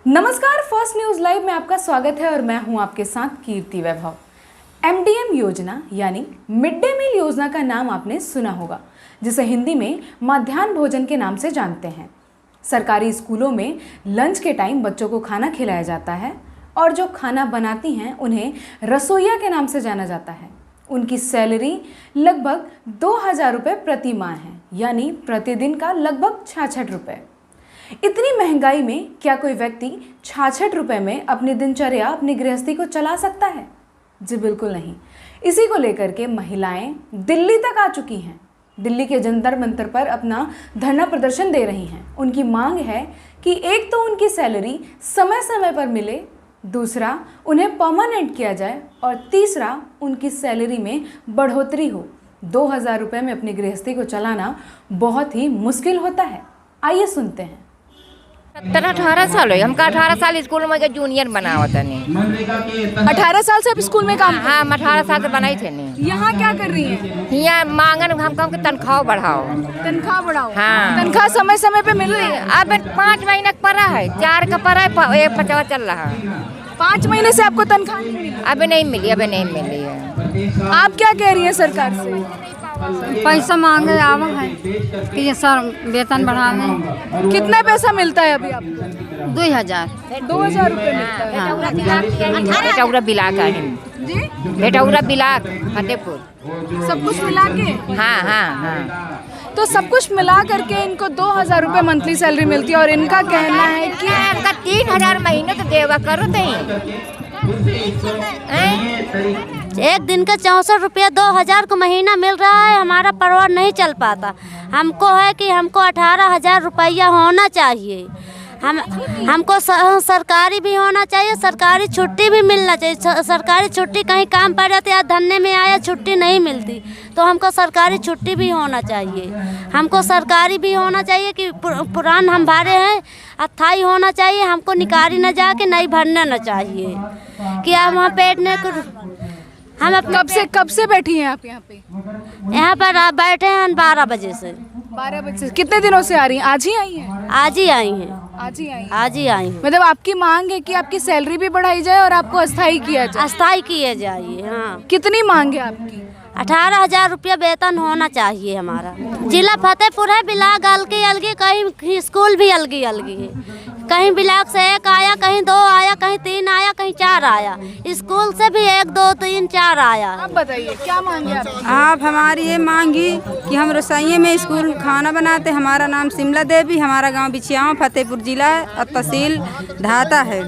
नमस्कार, first news live में आपका स्वागत है और मैं हूं आपके साथ कीर्ति वैभव। एमडीएम योजना यानी मिड डे मील योजना का नाम आपने सुना होगा, जिसे हिंदी में मध्याह्न भोजन के नाम से जानते हैं। सरकारी स्कूलों में लंच के टाइम बच्चों को खाना खिलाया जाता है और जो खाना बनाती हैं उन्हें रसोइया के नाम से जाना जाता है। उनकी सैलरी लगभग 2000 रुपये प्रति माह है, यानी प्रतिदिन का लगभग 66 रुपये। इतनी महंगाई में क्या कोई व्यक्ति 66 रुपये में अपनी दिनचर्या, अपनी गृहस्थी को चला सकता है? जी बिल्कुल नहीं। इसी को लेकर के महिलाएं दिल्ली तक आ चुकी हैं। दिल्ली के जंतर मंतर पर अपना धरना प्रदर्शन दे रही हैं। उनकी मांग है कि एक तो उनकी सैलरी समय समय पर मिले, दूसरा उन्हें परमानेंट किया जाए और तीसरा उनकी सैलरी में बढ़ोतरी हो। 2000 रुपये में अपनी गृहस्थी को चलाना बहुत ही मुश्किल होता है। आइए सुनते हैं। 18 साल हो, हमका 18 साल स्कूल में जूनियर बनावत नहीं। 18 साल से आप स्कूल में काम? हाँ, हम 18 साल से बनाई थे नहीं। यहाँ क्या कर रही हैं? यहाँ मांगन हमको तनख्वाह बढ़ाओ। तनख्वाह बढ़ाओ? हाँ। तनख्वाह समय समय पे मिल रही है? अब 5 महीने का पड़ा है, 4 का पड़ा है, 50 चल रहा है। 5 महीने से आपको तनख्वाह नहीं मिली? अभी नहीं मिली है। आप क्या कह रही हैं सरकार से? पैसा मांगे आवा है कि सर वेतन बढ़ावे। कितना पैसा मिलता है अभी आपको? 2000। 2000 रुपये मिलता है। बेटौरा बिलाक है जी? बेटौरा बिलाक फतेहपुर। सब कुछ मिला के? हाँ हाँ हाँ। तो सब कुछ मिला करके इनको 2000 रुपये मंथली सैलरी मिलती है और इनका कहना है कि इनका 3000 महीने तो देवा करो एक दिन का 64 रुपया 2000 को महीना मिल रहा है। हमारा परिवार नहीं चल पाता। हमको है कि हमको 18,000 रुपया होना चाहिए। हमको सरकारी भी होना चाहिए, सरकारी छुट्टी भी मिलना चाहिए। सरकारी छुट्टी कहीं काम पड़ जाती है, धरने में आया छुट्टी नहीं मिलती, तो हमको सरकारी छुट्टी भी होना चाहिए। हमको सरकारी भी होना चाहिए कि पुरान हम भरे हैं, अस्थाई होना चाहिए। हमको निकारी न जाके नहीं भरना न चाहिए कि आप वहाँ पेट नहीं। हम कब से बैठी हैं आप यहाँ पे? यहाँ पर आप बैठे हैं 12 बजे से। 12 बजे से? कितने दिनों से आ रही हैं? आज ही आई हैं? आज ही आई हैं। आज ही आई हैं? आज ही आई हैं। मतलब आपकी मांग है कि आपकी सैलरी भी बढ़ाई जाए और आपको अस्थाई किया जाए? अस्थाई किए जाइए। हाँ। कितनी मांग है आपकी? 18,000 रुपया वेतन होना चाहिए हमारा। जिला फतेहपुर है, ब्लाक अलगी अलगी, कहीं स्कूल भी अलगी अलगी है। कहीं ब्लाक से 1 आया, कहीं 2 आया, कहीं 3 आया, कहीं 4 आया। स्कूल से भी 1 2 3 4 आया। आप बताइए क्या मांगे आपकी? आप हमारी ये मांगी कि हम रसोई में स्कूल खाना बनाते। हमारा नाम शिमला देवी, हमारा गांव बिछियाओं, फतेहपुर जिला और तहसील धाता है,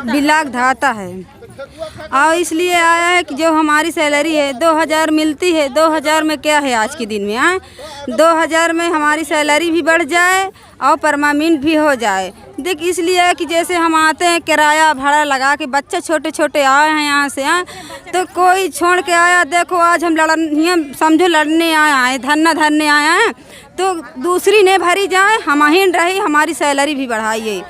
ब्लाक धाता है। और इसलिए आया है कि जो हमारी सैलरी है 2000 मिलती है। 2000 में क्या है आज के दिन में? 2000 में हमारी सैलरी भी बढ़ जाए और परमानेंट भी हो जाए। देख, इसलिए कि जैसे हम आते हैं किराया भाड़ा लगा के, बच्चे छोटे छोटे आए हैं यहाँ से, तो कोई छोड़ के आया। देखो आज हम समझो लड़ने आए हैं, धरना धरने आए हैं, तो दूसरी ने भरी जाए, हम ही रही, हमारी सैलरी भी बढ़ाइए,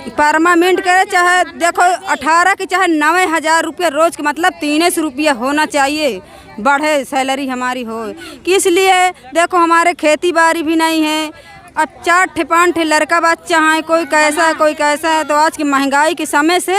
परमानेंट करे। चाहे देखो 18 के चाहे 9000 रुपये रोज़ के, मतलब 300 रुपया होना चाहिए, बढ़े सैलरी हमारी हो। कि इसलिए देखो हमारे खेती बाड़ी भी नहीं है। अब 4-5 लड़का बच्चा हैं, कोई कैसा है कोई कैसा है। तो आज की महंगाई के समय से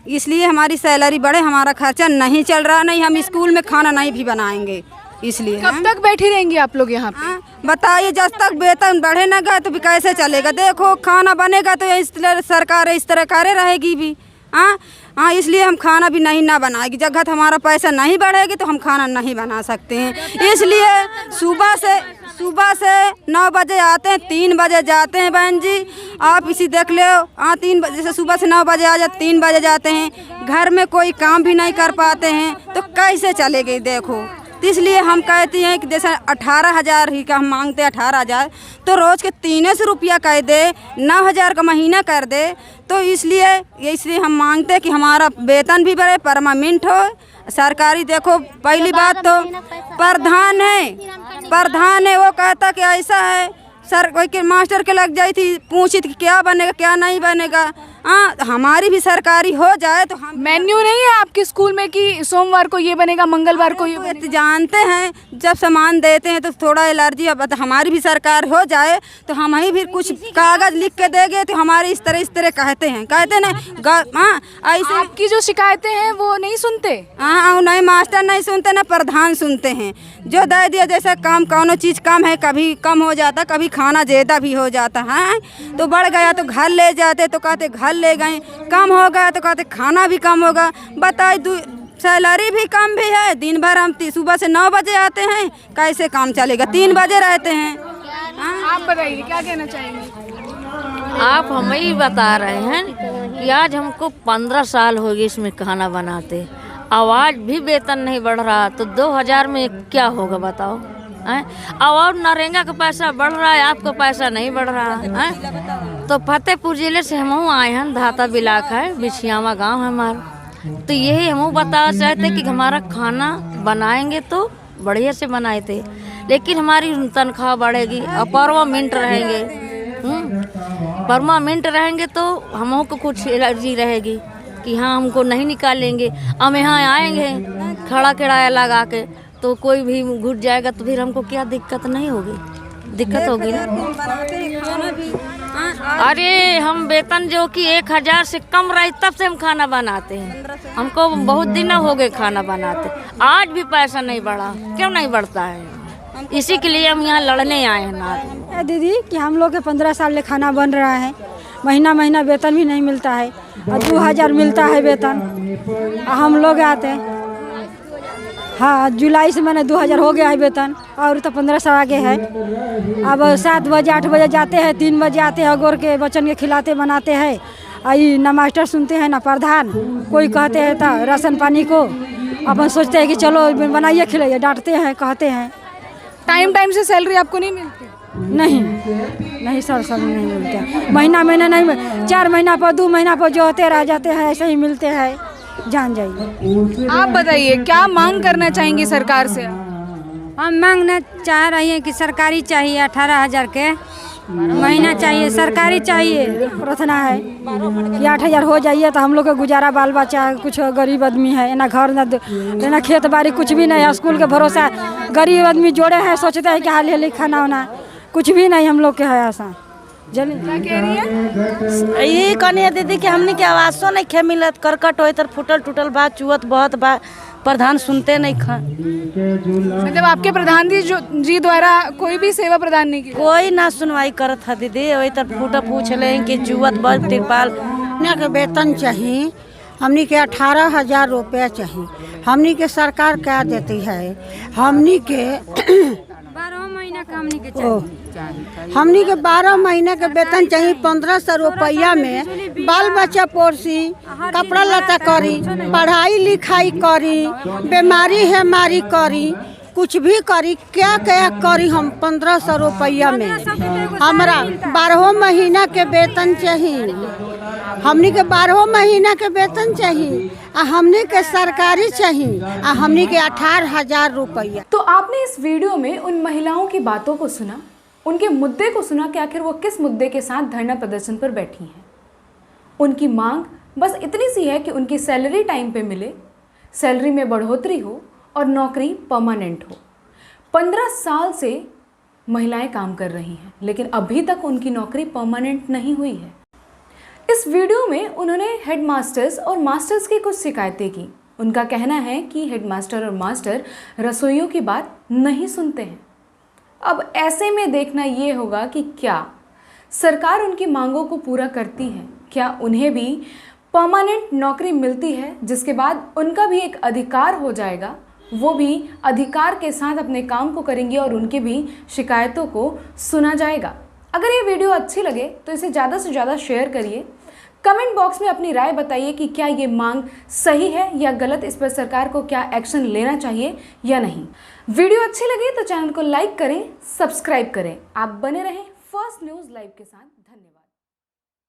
इसलिए हमारी सैलरी बढ़े, हमारा खर्चा नहीं चल रहा। नहीं, हम स्कूल में खाना नहीं भी बनाएंगे। इसलिए कब तक बैठी रहेंगी आप लोग यहाँ पे? बताइए, जब तक वेतन बढ़े ना गए तो भी कैसे चलेगा? देखो खाना बनेगा तो इस तरह सरकार इस तरह करे रहेगी भी। हाँ, इसलिए हम खाना भी नहीं ना बनाएगी। जगह हमारा पैसा नहीं बढ़ेगी तो हम खाना नहीं बना सकते हैं। इसलिए सुबह से 9 बजे आते हैं, 3 बजे जाते हैं। बहन जी आप इसी देख लो, 3 बजे से सुबह से 9 बजे आ जाते, 3 बजे जाते हैं। घर में कोई काम भी नहीं कर पाते हैं तो कैसे चलेगी? देखो, तो इसलिए हम कहते हैं कि जैसे 18,000 ही का हम मांगते हैं, 18,000 तो रोज़ के 300 रुपया कर दे, 9,000 का महीना कर दे। तो इसलिए हम मांगते हैं कि हमारा वेतन भी बढ़े, परमानेंट हो सरकारी। देखो पहली बात तो प्रधान है, वो कहता कि ऐसा है। सर कोई के मास्टर के लग जाई थी, पूछी थी क्या बनेगा क्या नहीं बनेगा। हमारी भी सरकारी हो जाए तो हम मेन्यू नहीं है आपके स्कूल में कि सोमवार को ये बनेगा, मंगलवार को ये तो बनेगा? जानते हैं जब सामान देते हैं तो थोड़ा एलर्जी, अब हमारी भी सरकार हो जाए तो हम ही भी कुछ कागज लिख के देंगे तो हमारे इस तरह कहते ना। हाँ ऐसे आपकी जो शिकायतें हैं वो नहीं सुनते? हाँ नहीं, मास्टर नहीं सुनते ना प्रधान सुनते हैं। जो दे दिया जैसा काम, कौनो चीज़ कम है कभी कम हो जाता, कभी खाना ज़्यादा भी हो जाता है तो बढ़ गया तो घर ले जाते तो कहते घर ले गए, कम हो गया तो कहते खाना भी कम होगा। बताए सैलरी भी कम भी है, दिन भर हम सुबह से 9 बजे आते हैं, कैसे काम चलेगा? 3 बजे रहते हैं। आप बताइए क्या कहना चाहेंगे? आप हमें ही बता रहे हैं कि आज हमको 15 साल हो गए इसमें खाना बनाते, आवाज़ भी वेतन नहीं बढ़ रहा तो 2000 में क्या होगा बताओ? और नरेगा का पैसा बढ़ रहा है, आपका पैसा नहीं बढ़ रहा है। तो फतेहपुर जिले से हम आए हैं, धाता बिलाक है, बिछियावा गांव है हमारा। तो यही हम बता चाहते कि हमारा खाना बनाएंगे तो बढ़िया से बनाए थे, लेकिन हमारी तनख्वाह बढ़ेगी और परमानेंट रहेंगे। परमानेंट रहेंगे तो हमों को कुछ एलर्जी रहेगी कि हाँ हमको नहीं निकालेंगे। हम यहाँ आएंगे खड़ा किराया लगा के तो कोई भी घुट जाएगा तो फिर हमको क्या दिक्कत नहीं होगी? दिक्कत होगी ना। अरे हम वेतन जो कि 1000 से कम रहे तब से हम खाना बनाते हैं, हमको बहुत दिन हो गए खाना बनाते, आज भी पैसा नहीं बढ़ा। क्यों नहीं बढ़ता है? इसी के लिए हम यहाँ लड़ने आए हैं ना दीदी कि हम लोग के 15 साल से खाना बन रहा है, महीना वेतन भी नहीं मिलता है और 2000 मिलता है वेतन। हम लोग आते हैं, हाँ जुलाई से मैंने 2000 हो गया है वेतन और तो 15 साल आगे है। अब 7 बजे 8 बजे जाते हैं, 3 बजे आते हैं, गोर के बच्चन के खिलाते बनाते हैं। आई ना मास्टर सुनते हैं ना प्रधान, कोई कहते हैं तो राशन पानी को अपन सोचते हैं कि चलो बनाइए खिलाइए, डांटते हैं कहते हैं। टाइम से सैलरी आपको नहीं मिलती? नहीं सर नहीं मिलते, महीना नहीं, 4 महीना पर 2 महीना पर जो होते रह जाते हैं ऐसे ही मिलते हैं, जान जाइए। आप बताइए क्या मांग करना चाहेंगे सरकार से? हम मांगना चाह रही हैं कि सरकारी चाहिए 18,000 के महीना चाहिए, सरकारी चाहिए। प्रार्थना है कि 8000 हो जाइए तो हम लोग का गुजारा, बाल बच्चा, कुछ गरीब आदमी है ना, घर ना खेत बाड़ी कुछ भी नहीं है, स्कूल के भरोसा गरीब आदमी जोड़े हैं, सोचते हैं कि हाल खाना वाना कुछ भी नहीं हम लोग के है ऐसा। क्या कह रही है? यही कहनी है दीदी कि हमने के आवासों नहीं खे मिलत, करकट हो तर फुटल टूटल बा, चुअत बहुत बा, प्रधान सुनते नहीं खा। मतलब आपके प्रधान जी द्वारा कोई भी सेवा प्रदान नहीं की? कोई ना सुनवाई करत है दीदी, वही तर फूटा पूछ ले कि चुअत बस तिरपाल के वेतन चाहिए, हमनी के 18,000 रुपया चाहिए। हमनी के सरकार क्या देती है? हमनी के 12 महीना का हमनी के चाहिए। हमनी के 12 महीने के वेतन चाहिए। 1500 रुपया में बाल बच्चा पोसी, कपड़ा लता करी, पढ़ाई लिखाई करी, बीमारी है मारी करी, कुछ भी करी, क्या क्या करी हम 1500 रुपया में। हमारा 12 महीना के वेतन चाहिए, हमनी के 12 महीना के वेतन चाहिए, हमनी के सरकारी चाहिए, हमनी के 18,000 रुपया। तो आपने इस वीडियो में उन महिलाओं की बातों को सुना, उनके मुद्दे को सुना कि आखिर वो किस मुद्दे के साथ धरना प्रदर्शन पर बैठी हैं। उनकी मांग बस इतनी सी है कि उनकी सैलरी टाइम पे मिले, सैलरी में बढ़ोतरी हो और नौकरी परमानेंट हो। 15 साल से महिलाएं काम कर रही हैं, लेकिन अभी तक उनकी नौकरी परमानेंट नहीं हुई है। इस वीडियो में उन्होंने हेडमास्टर्स और मास्टर्स की कुछ शिकायतें की। उनका कहना है कि हेडमास्टर और मास्टर रसोइयों की बात नहीं सुनते हैं। अब ऐसे में देखना ये होगा कि क्या सरकार उनकी मांगों को पूरा करती है, क्या उन्हें भी परमानेंट नौकरी मिलती है, जिसके बाद उनका भी एक अधिकार हो जाएगा, वो भी अधिकार के साथ अपने काम को करेंगी और उनकी भी शिकायतों को सुना जाएगा। अगर ये वीडियो अच्छी लगे तो इसे ज़्यादा से ज़्यादा शेयर करिए। कमेंट बॉक्स में अपनी राय बताइए कि क्या ये मांग सही है या गलत, इस पर सरकार को क्या एक्शन लेना चाहिए या नहीं। वीडियो अच्छी लगी तो चैनल को लाइक करें, सब्सक्राइब करें। आप बने रहें फर्स्ट न्यूज़ लाइव के साथ। धन्यवाद।